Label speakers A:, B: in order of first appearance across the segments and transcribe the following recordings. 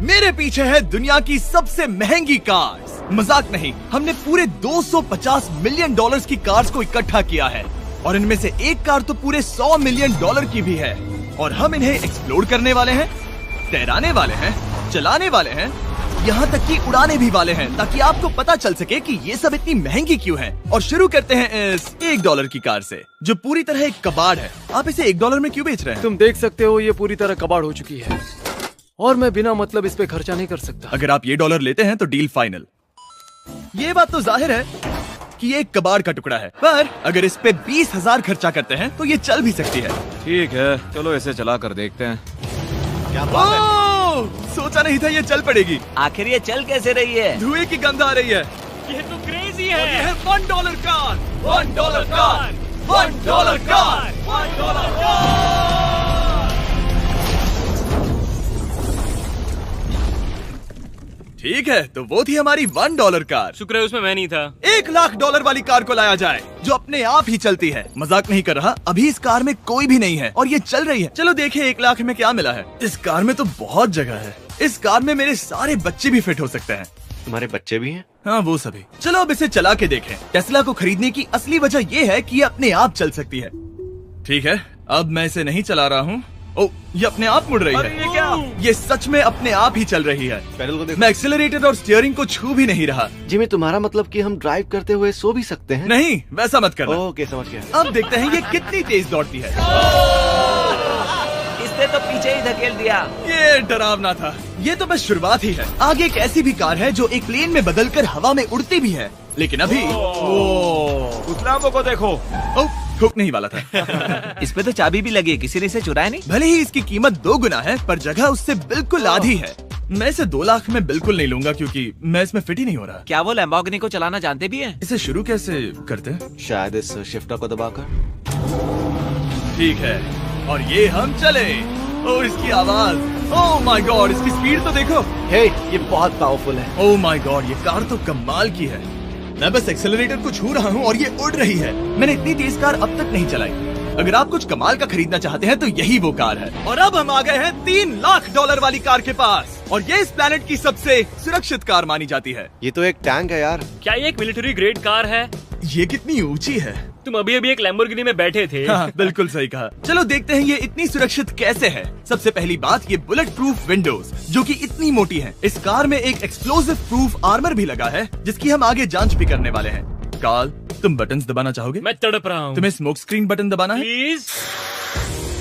A: मेरे पीछे है दुनिया की सबसे महंगी कार्स। मजाक नहीं, हमने पूरे 250 मिलियन डॉलर्स की कार्स को इकट्ठा किया है और इनमें से एक कार तो पूरे 100 मिलियन डॉलर की भी है। और हम इन्हें एक्सप्लोर करने वाले हैं, तैराने वाले हैं, चलाने वाले हैं, यहाँ तक कि उड़ाने भी वाले हैं, ताकि आपको पता चल सके कि ये सब इतनी महंगी क्यों है। और शुरू करते हैं इस $1 की कार से, जो पूरी तरह एक कबाड़ है। आप इसे $1 में क्यों बेच रहे हैं?
B: तुम देख सकते हो ये पूरी तरह कबाड़ हो चुकी है और मैं बिना मतलब इस पे खर्चा नहीं कर सकता।
A: अगर आप ये $1 लेते हैं तो डील फाइनल। ये बात तो जाहिर है कि ये एक कबाड़ का टुकड़ा है, पर अगर इस पे 20,000 खर्चा करते हैं तो ये चल भी सकती है।
C: ठीक है, चलो इसे चला कर देखते हैं।
A: क्या बात है? सोचा नहीं था ये चल पड़ेगी।
D: आखिर ये चल कैसे रही है?
A: धुएं की गंध आ रही है।
E: ये तो क्रेजी है।
A: और ये है $1 कार, $1 कार, $1 कार, $1 कार। ठीक है, तो वो थी हमारी $1 कार।
E: शुक्र है उसमें मैं नहीं था।
A: $1,00,000 वाली कार को लाया जाए, जो अपने आप ही चलती है। मजाक नहीं कर रहा, अभी इस कार में कोई भी नहीं है और ये चल रही है। चलो देखें 1 लाख में क्या मिला है। इस कार में तो बहुत जगह है। इस कार में मेरे सारे बच्चे भी फिट हो सकते हैं।
F: तुम्हारे बच्चे भी हैं?
A: हाँ, वो सभी। चलो अब इसे चला के देखें। टेस्ला को खरीदने की असली वजह ये है कि ये अपने आप चल सकती है। ठीक है, अब मैं इसे नहीं चला रहा हूँ। ओ, ये अपने आप मुड़ रही है।
E: ये क्या?
A: ये सच में अपने आप ही चल रही है।
F: पैडल को देखो।
A: मैं एक्सीलरेटर और स्टीयरिंग को छू भी नहीं रहा।
F: जिमी, तुम्हारा मतलब कि हम ड्राइव करते हुए सो भी सकते हैं?
A: नहीं, वैसा मत करना।
F: ओके, समझ गया।
A: अब देखते हैं ये कितनी तेज दौड़ती है।
D: इसने तो पीछे ही धकेल दिया।
A: ये डरावना था। ये तो बस शुरुआत ही है। आगे एक ऐसी भी कार है जो एक प्लेन में बदलकर हवा में उड़ती भी है, लेकिन अभी
C: उस लैम्बो को देखो।
A: हुक नहीं वाला था।
D: इस पे तो चाबी भी लगी है, किसी ने इसे चुराया नहीं।
A: भले ही इसकी कीमत 2 गुना है, पर जगह उससे बिल्कुल आधी है। मैं इसे 2 लाख में बिल्कुल नहीं लूंगा, क्योंकि मैं इसमें फिट ही नहीं हो रहा।
D: क्या वो लैम्बोर्गिनी को चलाना जानते भी हैं?
A: इसे शुरू कैसे करते हैं?
F: शायद इस शिफ्टर को दबाकर।
A: ठीक है, और ये हम चले। ओ, इसकी आवाज, ओह माय गॉड, इसकी स्पीड तो देखो।
F: हे, ये बहुत पावरफुल है।
A: ओह माय गॉड, ये कार तो कमाल की है। मैं बस एक्सेलरेटर को छू रहा हूँ और ये उड़ रही है। मैंने इतनी तेज कार अब तक नहीं चलाई। अगर आप कुछ कमाल का खरीदना चाहते हैं तो यही वो कार है। और अब हम आ गए हैं $3,00,000 वाली कार के पास, और ये इस प्लेनेट की सबसे सुरक्षित कार मानी जाती है।
F: ये तो एक टैंक है यार।
E: क्या ये एक मिलिट्री ग्रेड कार है?
A: ये कितनी ऊंची है।
E: तुम अभी अभी एक लैम्बोर्गिनी में बैठे थे।
A: हाँ, बिल्कुल सही कहा। चलो देखते हैं ये इतनी सुरक्षित कैसे है। सबसे पहली बात, ये बुलेट प्रूफ विंडोज, जो कि इतनी मोटी हैं। इस कार में एक एक्सप्लोसिव प्रूफ आर्मर भी लगा है, जिसकी हम आगे जांच भी करने वाले हैं। कार्ल, तुम बटन्स दबाना चाहोगे?
E: मैं तड़प रहा हूँ।
A: तुम्हें स्मोक स्क्रीन बटन दबाना है?
E: प्लीज।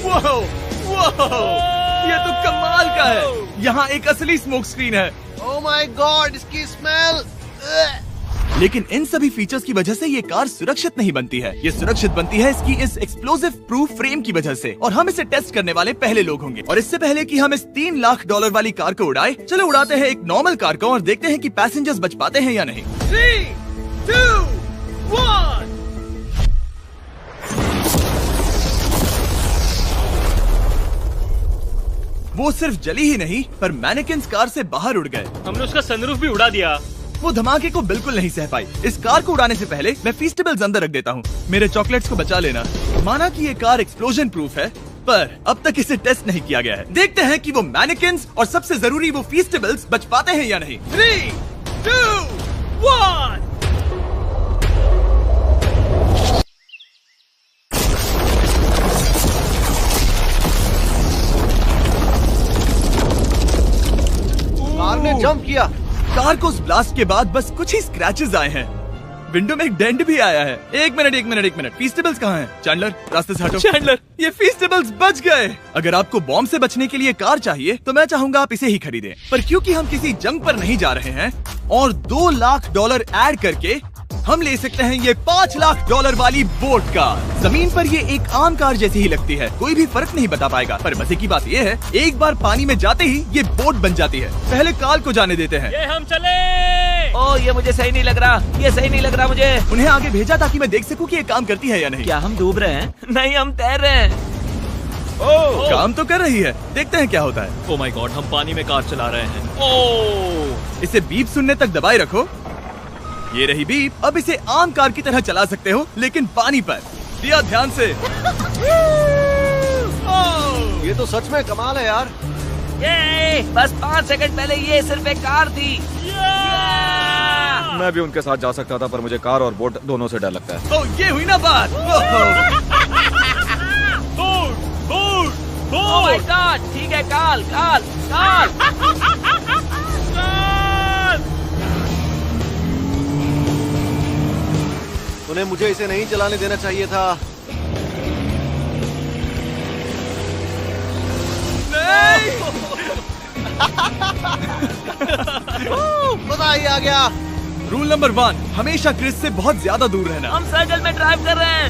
A: वाओ, वाओ, ये तो कमाल का है। यहाँ एक असली स्मोक स्क्रीन है।
F: ओह माय गॉड, इसकी स्मेल।
A: लेकिन इन सभी फीचर्स की वजह से ये कार सुरक्षित नहीं बनती है। ये सुरक्षित बनती है इसकी इस एक्सप्लोसिव प्रूफ फ्रेम की वजह से, और हम इसे टेस्ट करने वाले पहले लोग होंगे। और इससे पहले कि हम इस $3,00,000 वाली कार को उड़ाए, चलो उड़ाते हैं एक नॉर्मल कार को और देखते हैं कि पैसेंजर्स बच पाते हैं या नहीं। 3, 2, 1। वो सिर्फ जली ही नहीं, पर मैनेकिन्स कार से बाहर उड़ गए।
E: हमने उसका सनरूफ भी उड़ा दिया।
A: वो धमाके को बिल्कुल नहीं सह पाई। इस कार को उड़ाने से पहले मैं फीस्टेबल्स अंदर रख देता हूँ। मेरे चॉकलेट्स को बचा लेना। माना कि ये कार एक्सप्लोजन प्रूफ है, पर अब तक इसे टेस्ट नहीं किया गया है। देखते हैं कि वो मैनेकिन्स और सबसे जरूरी वो फीस्टेबल्स बच पाते हैं या नहीं। 3, 2, 1।
F: कार ने जंप किया।
A: कार को उस ब्लास्ट के बाद बस कुछ ही स्क्रैचेस आए हैं। विंडो में एक डेंट भी आया है। एक मिनट, फीस्टेबल्स कहाँ हैं? चैंडलर, रास्ते से हटो। चैंडलर, ये फीस्टेबल्स बच गए। अगर आपको बॉम्ब से बचने के लिए कार चाहिए तो मैं चाहूंगा आप इसे ही खरीदें। पर क्योंकि हम किसी जंग पर नहीं जा रहे हैं और $2,00,000 ऐड करके हम ले सकते हैं ये $5,00,000 वाली बोट कार। जमीन पर ये एक आम कार जैसी ही लगती है, कोई भी फर्क नहीं बता पाएगा। पर मजे की बात ये है, एक बार पानी में जाते ही ये बोट बन जाती है। पहले कार्ल को जाने देते हैं।
E: ये हम चले।
D: ओह, ये मुझे सही नहीं लग रहा। ये सही नहीं लग रहा मुझे।
A: उन्हें आगे भेजा ताकि मैं देख सकूं कि ये काम करती है या नहीं।
D: क्या हम डूब रहे हैं? नहीं, हम तैर रहे हैं।
A: ओह, काम तो कर रही है। देखते हैं क्या होता है।
E: ओह माय गॉड, हम पानी में कार चला रहे हैं। ओह,
A: इसे बीप सुनने तक दबाए रखो। ये रही बीप। अब इसे आम कार की तरह चला सकते हो, लेकिन पानी पर। दिया ध्यान से।
F: ये तो सच में कमाल है यार।
D: ये बस 5 सेकंड पहले ये सिर्फ एक कार थी।
C: मैं भी उनके साथ जा सकता था, पर मुझे कार और बोट दोनों से डर लगता है।
A: ओ ये हुई ना बात।
D: ओह माय गॉड, ठीक है, काल काल काल।
F: उन्हें मुझे इसे नहीं चलाने देना चाहिए था। मजा ही आ गया।
A: रूल नंबर 1, हमेशा क्रिस से बहुत ज्यादा दूर रहना।
D: हम सर्कल में ड्राइव कर रहे हैं।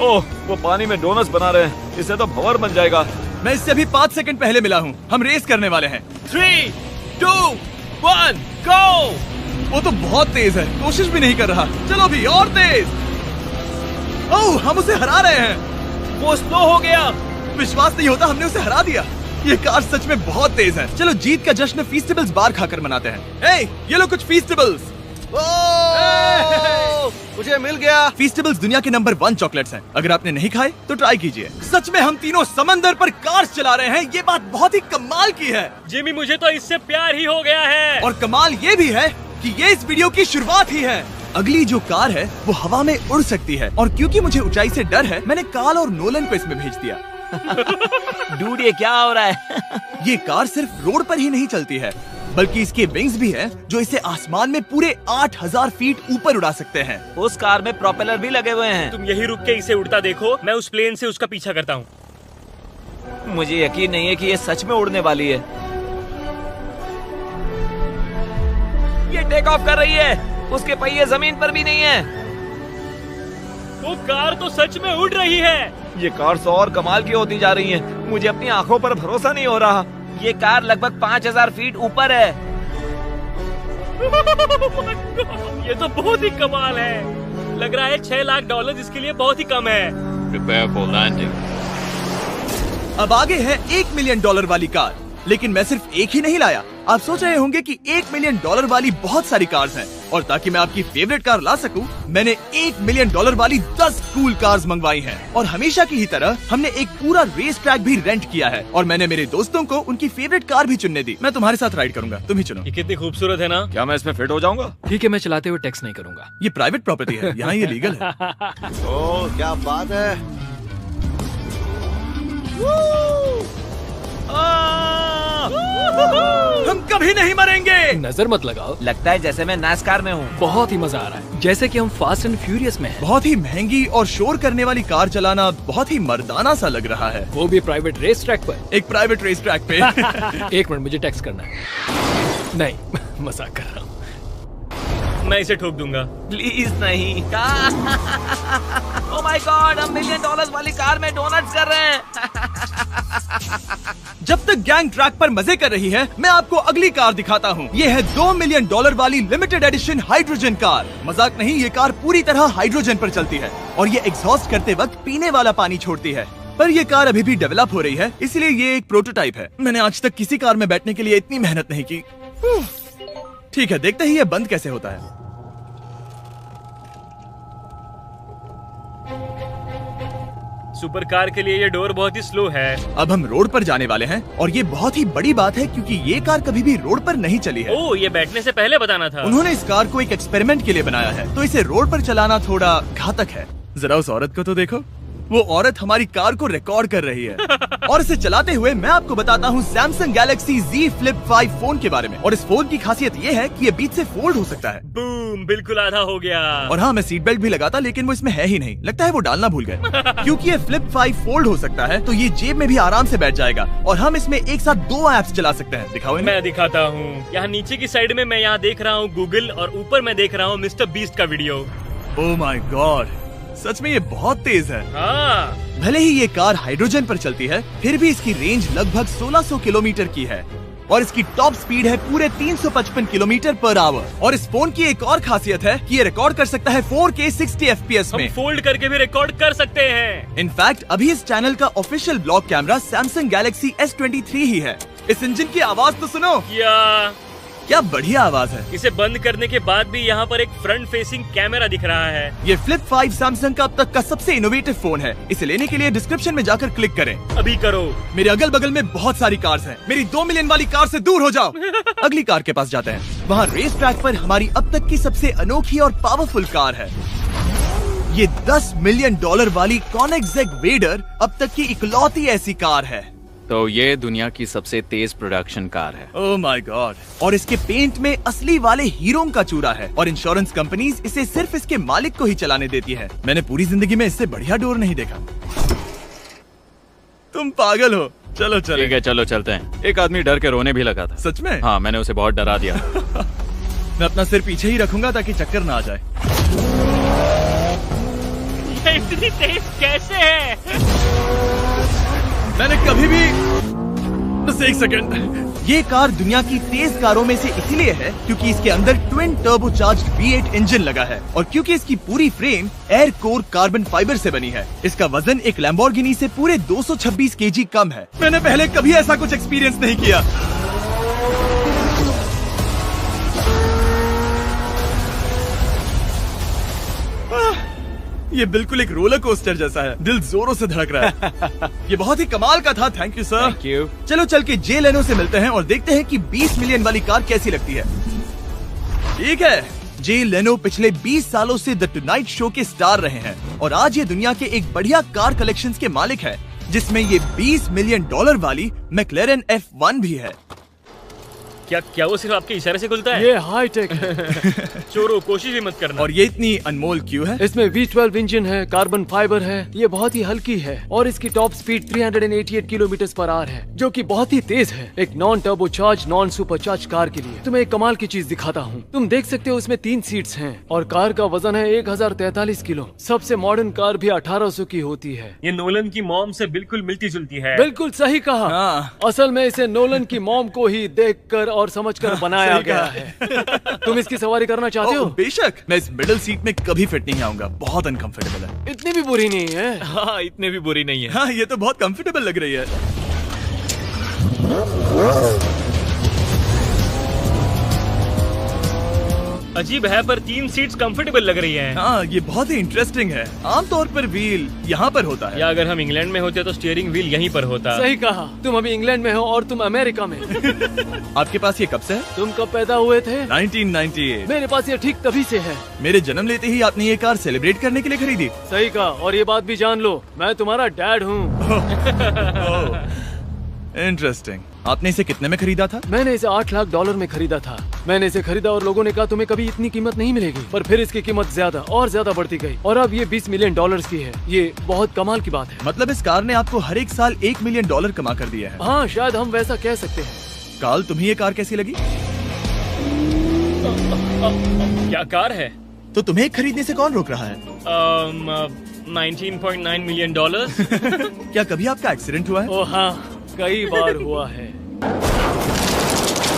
C: ओह, वो पानी में डोनट्स बना रहे हैं। इससे तो भंवर बन जाएगा।
A: मैं इससे अभी 5 सेकंड पहले मिला हूँ। हम रेस करने वाले हैं।
E: 3, 2, 1, गो।
A: वो तो बहुत तेज है, कोशिश भी नहीं कर रहा। चलो भी और तेज। ओह, हम उसे हरा रहे हैं।
E: वो स्लो हो गया।
A: विश्वास नहीं होता, हमने उसे हरा दिया। ये कार सच में बहुत तेज है। चलो जीत का जश्न फीस्टेबल्स बार खाकर मनाते हैं। ए, ये लो कुछ फीस्टेबल्स।
F: मुझे मिल गया।
A: फीस्टेबल्स दुनिया के नंबर 1 चॉकलेट्स हैं। अगर आपने नहीं खाए तो ट्राई कीजिए। सच में हम तीनों समंदर पर कार चला रहे हैं। ये बात बहुत ही कमाल की है।
E: जिमी, मुझे तो इससे प्यार ही हो गया है।
A: और कमाल ये भी है कि ये इस वीडियो की शुरुआत ही है। अगली जो कार है वो हवा में उड़ सकती है, और क्योंकि मुझे ऊंचाई से डर है, मैंने काल और नोलन को इसमें भेज दिया।
D: डूड, ये क्या हो रहा है?
A: ये कार सिर्फ रोड पर ही नहीं चलती है, बल्कि इसके विंग्स भी हैं, जो इसे आसमान में पूरे 8000 फीट ऊपर उड़ा सकते हैं।
D: उस कार में प्रोपेलर भी लगे हुए हैं।
E: तुम यही रुक के इसे उड़ता देखो, मैं उस प्लेन से उसका पीछा करता हूँ।
D: मुझे यकीन नहीं है कि ये सच में उड़ने वाली है। ये टेक ऑफ कर रही है। उसके पहिए जमीन पर भी नहीं है।
E: वो कार तो सच में उड़ रही है।
C: ये कार तो और कमाल की होती जा रही है। मुझे अपनी आंखों पर भरोसा नहीं हो रहा।
D: ये कार लगभग 5000 फीट ऊपर है।
E: ये तो बहुत ही कमाल है। लग रहा है $6 लाख इसके लिए बहुत ही कम है।
C: Prepare for landing.
A: अब आगे है $1 मिलियन वाली कार। लेकिन मैं सिर्फ एक ही नहीं लाया। आप सोच रहे होंगे कि $1 मिलियन वाली बहुत सारी कार्स हैं, और ताकि मैं आपकी फेवरेट कार ला सकूं, मैंने $1 मिलियन वाली 10 कूल कार्स मंगवाई हैं। और हमेशा की ही तरह हमने एक पूरा रेस ट्रैक भी रेंट किया है, और मैंने मेरे दोस्तों को उनकी फेवरेट कार भी चुनने दी। मैं तुम्हारे साथ राइड करूंगा, तुम ही चुनो।
E: ये कितनी खूबसूरत है ना।
C: क्या मैं इसमें फिट हो जाऊंगा?
B: ठीक है, मैं चलाते हुए टेक्स्ट नहीं करूंगा।
A: ये प्राइवेट प्रॉपर्टी है, यहाँ ये लीगल है।
F: ओह, क्या बात है।
A: हम कभी नहीं मरेंगे।
B: नजर मत लगाओ।
D: लगता है जैसे मैं नास्कार में हूँ।
B: बहुत ही मजा आ रहा है, जैसे कि हम फास्ट एंड फ्यूरियस में हैं।
A: बहुत ही महंगी और शोर करने वाली कार चलाना बहुत ही मर्दाना सा लग रहा है।
B: वो भी प्राइवेट रेस ट्रैक पर।
A: एक प्राइवेट रेस ट्रैक पे।
B: 1 मिनट, मुझे टेक्स्ट करना है। नहीं, मजाक कर रहा हूँ।
E: मैं इसे ठोक दूंगा।
D: प्लीज नहीं। ओह माय गॉड, हम $1 मिलियन वाली कार में डोनट्स कर रहे हैं।
A: जब तक गैंग ट्रैक पर मजे कर रही है, मैं आपको अगली कार दिखाता हूँ। ये है $2 मिलियन वाली लिमिटेड एडिशन हाइड्रोजन कार। मजाक नहीं, ये कार पूरी तरह हाइड्रोजन पर चलती है, और ये एग्जॉस्ट करते वक्त पीने वाला पानी छोड़ती है। पर ये कार अभी भी डेवलप हो रही है, इसलिए ये एक प्रोटोटाइप है। मैंने आज तक किसी कार में बैठने के लिए इतनी मेहनत नहीं की। ठीक है, देखते ही ये बंद कैसे होता है।
E: सुपर कार के लिए ये डोर बहुत ही स्लो है।
A: अब हम रोड पर जाने वाले हैं, और ये बहुत ही बड़ी बात है क्योंकि ये कार कभी भी रोड पर नहीं चली है।
E: ओह, ये बैठने से पहले बताना था।
A: उन्होंने इस कार को एक एक्सपेरिमेंट के लिए बनाया है, तो इसे रोड पर चलाना थोड़ा घातक है। जरा उस औरत को तो देखो। वो औरत हमारी कार को रिकॉर्ड कर रही है। और इसे चलाते हुए मैं आपको बताता हूँ Samsung Galaxy Z Flip 5 phone के बारे में। और इस फोन की खासियत ये है कि ये बीच से फोल्ड हो सकता है।
E: बूम, बिल्कुल आधा हो गया।
A: और हाँ, मैं सीट बेल्ट भी लगाता, लेकिन वो इसमें है ही नहीं। लगता है वो डालना भूल गए। क्योंकि ये Flip 5 फोल्ड हो सकता है, तो ये जेब में भी आराम से बैठ जाएगा, और हम इसमें एक साथ 2 ऐप्स चला सकते हैं। दिखाओ इन्हें।
E: मैं दिखाता हूँ। यहाँ नीचे की साइड में मैं यहाँ देख रहा हूँ गूगल, और ऊपर मैं देख रहा हूँ मिस्टर बीस्ट का वीडियो।
A: ओह माय गॉड, सच में ये बहुत तेज है।
E: हाँ,
A: भले ही ये कार हाइड्रोजन पर चलती है, फिर भी इसकी रेंज लगभग 1600 किलोमीटर की है, और इसकी टॉप स्पीड है पूरे 355 किलोमीटर पर आवर। और इस फोन की एक और खासियत है कि ये रिकॉर्ड कर सकता है 4K 60 FPS
E: हम
A: में।
E: फोल्ड करके भी रिकॉर्ड कर सकते हैं।
A: इनफैक्ट अभी इस चैनल का official blog camera Samsung Galaxy S23 ही है। इस इंजन की आवाज तो सुनो।
E: या
A: क्या बढ़िया आवाज है।
E: इसे बंद करने के बाद भी यहाँ पर एक फ्रंट फेसिंग कैमरा दिख रहा है।
A: ये फ्लिप 5 सैमसंग का अब तक का सबसे इनोवेटिव फोन है। इसे लेने के लिए डिस्क्रिप्शन में जाकर क्लिक करें।
E: अभी करो।
A: मेरे अगल बगल में बहुत सारी कार्स हैं। मेरी 2 मिलियन वाली कार से दूर हो जाओ। अगली कार के पास जाते हैं। वहाँ रेस ट्रैक पर हमारी अब तक की सबसे अनोखी और पावरफुल कार है। ये $10 मिलियन वाली Koenigsegg वेडर अब तक की इकलौती ऐसी कार है।
B: तो ये दुनिया की सबसे तेज प्रोडक्शन कार है।
A: Oh my God. और इसके पेंट में असली वाले हीरो का चूरा है और इंश्योरेंस कंपनीज इसे सिर्फ इसके मालिक को ही चलाने देती है। मैंने पूरी जिंदगी में इससे बढ़िया डोर नहीं देखा। तुम पागल हो। चलो चलो।
B: ठीक है, चलो चलते हैं। एक आदमी डर के रोने भी लगा था।
A: सच में?
B: हाँ, मैंने उसे बहुत डरा दिया।
A: मैं अपना सिर पीछे ही रखूंगा ताकि चक्कर ना आ जाए।
E: ये इतनी तेज कैसे है?
A: मैंने कभी भी बस एक सेकंड। ये कार दुनिया की तेज कारों में से इसलिए है क्योंकि इसके अंदर ट्विन टर्बोचार्ज्ड V8 इंजन लगा है और क्योंकि इसकी पूरी frame air core carbon fibre से बनी है। इसका वजन एक लैम्बोर्गिनी से पूरे 226 kg कम है। मैंने पहले कभी ऐसा कुछ एक्सपीरियंस नहीं किया। ये बिल्कुल एक रोलर कोस्टर जैसा है। दिल जोरों से धड़क रहा है। ये बहुत ही कमाल का था। Thank you sir.
B: Thank you.
A: चलो चल के जे लेनो से मिलते हैं और देखते हैं कि 20 मिलियन वाली कार कैसी लगती है। ठीक है, जे लेनो पिछले 20 सालों से द टुनाइट शो के स्टार रहे हैं और आज ये दुनिया के एक बढ़िया कार कलेक्शंस के मालिक है, जिसमें ये $20 मिलियन वाली मैक्लेरन F1 भी है।
E: क्या वो सिर्फ आपके इशारे से खुलता है?
B: ये हाई टेक है।
E: चोरों, कोशिश भी मत करना।
A: और ये इतनी अनमोल क्यों है?
B: इसमें V12 इंजन है, कार्बन फाइबर है, ये बहुत ही हल्की है और इसकी top speed 388 kilometre per hour है, जो कि बहुत ही तेज है एक non turbocharge non supercharge car के लिए। तुम्हें एक कमाल की चीज दिखाता हूँ। तुम देख सकते हो इसमें 3 सीट्स हैं और कार का वजन है 1043 किलो। सबसे मॉडर्न कार भी 1800 की होती है।
E: ये नोलन की मॉम से बिल्कुल मिलती जुलती है।
B: बिल्कुल सही कहा।
A: हाँ।
B: असल में इसे नोलन की मॉम को ही देखकर और समझकर बनाया
A: सही
B: गया
A: कहा।
B: है। तुम इसकी सवारी करना चाहते हो?
A: बेशक। मैं इस मिडिल सीट में कभी फिट नहीं आऊंगा। बहुत अनकंफर्टेबल है।
B: इतनी भी बुरी नहीं है।
E: हाँ, इतने भी बुरी नहीं है।
A: हाँ, ये तो बहुत कंफर्टेबल लग रही है।
E: अजीब है पर 3 सीट्स कंफर्टेबल लग रही हैं।
A: हाँ, ये बहुत ही इंटरेस्टिंग है। आमतौर पर व्हील यहाँ पर होता है।
E: या अगर हम इंग्लैंड में होते तो स्टीयरिंग व्हील यहीं पर होता।
B: सही कहा। तुम अभी इंग्लैंड में हो और तुम अमेरिका में।
A: आपके पास ये कब से है?
B: तुम कब पैदा हुए थे?
A: 1998।
B: मेरे पास ये ठीक तभी से है।
A: मेरे जन्म लेते ही आपने ये कार सेलिब्रेट करने के लिए खरीदी।
B: सही कहा। और ये बात भी जान लो, मैं तुम्हारा डैड हूँ।
A: इंटरेस्टिंग। आपने इसे कितने में खरीदा था?
B: मैंने इसे $8 लाख में खरीदा था। मैंने इसे खरीदा और लोगों ने कहा तुम्हें कभी इतनी कीमत नहीं मिलेगी, पर फिर इसकी कीमत ज्यादा और ज्यादा बढ़ती गई और अब ये $20 मिलियन की है। ये बहुत कमाल की बात है।
A: मतलब इस कार ने आपको हर एक साल $1 मिलियन कमा कर दिया है।
B: हाँ, शायद हम वैसा कह सकते हैं।
A: काल, तुम्हें ये कार कैसी लगी?
E: क्या कार है?
A: तो तुम्हें खरीदने से कौन रोक रहा है?
E: 19.9 मिलियन डॉलर।
A: क्या कभी आपका एक्सीडेंट हुआ है?
B: ओ हाँ, कई बार हुआ है।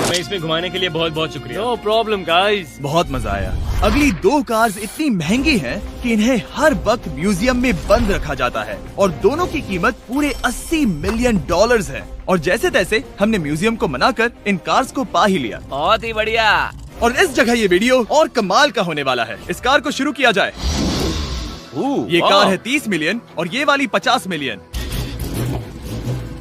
E: मैं इसमें घुमाने के लिए बहुत बहुत शुक्रिया।
B: No problem guys.
A: बहुत मजा आया। अगली 2 कार्स इतनी महंगी हैं कि इन्हें हर वक्त म्यूजियम में बंद रखा जाता है और दोनों की कीमत पूरे $80 मिलियन है। और जैसे तैसे हमने म्यूजियम को मनाकर इन कार्स को पा ही लिया।
D: बहुत ही बढ़िया।
A: और इस जगह ये वीडियो और कमाल का होने वाला है। इस कार को शुरू किया जाए। ये कार है 30 मिलियन और ये वाली 50 मिलियन।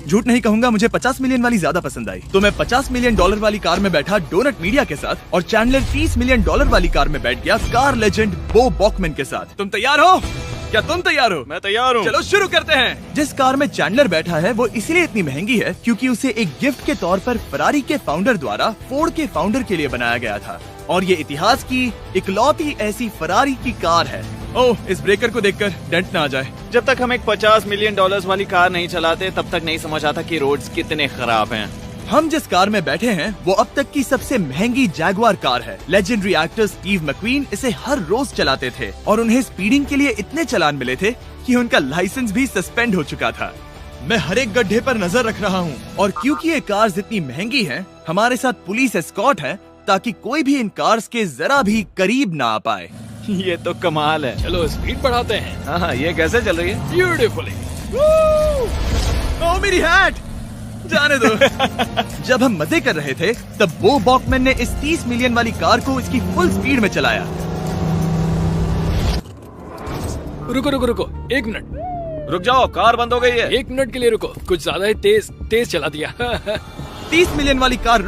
A: झूठ नहीं कहूंगा, मुझे 50 मिलियन वाली ज्यादा पसंद आई। तो मैं $50 मिलियन वाली कार में बैठा डोनट मीडिया के साथ और चैंडलर $30 मिलियन वाली कार में बैठ गया कार लेजेंड बो बॉकमैन के साथ। तुम तैयार हो? क्या तुम तैयार हो?
B: मैं तैयार हूँ।
A: चलो शुरू करते हैं। जिस कार में चैंडलर बैठा है वो इसलिए इतनी महंगी है क्योंकि उसे एक गिफ्ट के तौर पर फरारी के फाउंडर द्वारा फोर्ड के फाउंडर के लिए बनाया गया था और ये इतिहास की इकलौती ऐसी फरारी की कार है। ओह, इस ब्रेकर को देखकर डेंट ना आ जाए।
G: जब तक हम एक $50 मिलियन वाली कार नहीं चलाते तब तक नहीं समझ आता कि रोड्स कितने खराब हैं।
A: हम जिस कार में बैठे हैं वो अब तक की सबसे महंगी जैगुआर कार है। लेजेंडरी एक्टर स्टीव मैक्वीन इसे हर रोज चलाते थे और उन्हें स्पीडिंग के लिए इतने चालान मिले थे कि उनका लाइसेंस भी सस्पेंड हो चुका था। मैं हर एक गड्ढे पर नजर रख रहा हूँ और क्योंकि ये कार्स इतनी महंगी हैं, हमारे साथ पुलिस एस्कॉर्ट है ताकि कोई भी इन कार्स के जरा भी करीब ना आ पाए।
G: ये तो कमाल है।
B: चलो स्पीड बढ़ाते हैं।
G: हाँ, ये कैसे चल रही है?
B: ब्यूटीफुली।
A: ओह, मेरी हैट! जाने दो। जब हम मजे कर रहे थे तब वो वॉकमैन ने इस 30 मिलियन वाली कार को इसकी फुल स्पीड में चलाया।
B: रुको रुको रुको, 1 मिनट।
C: रुक जाओ, कार बंद हो गई है।
B: 1 मिनट के लिए रुको, कुछ ज्यादा ही तेज चला दिया।
A: 30 मिलियन वाली कार रुक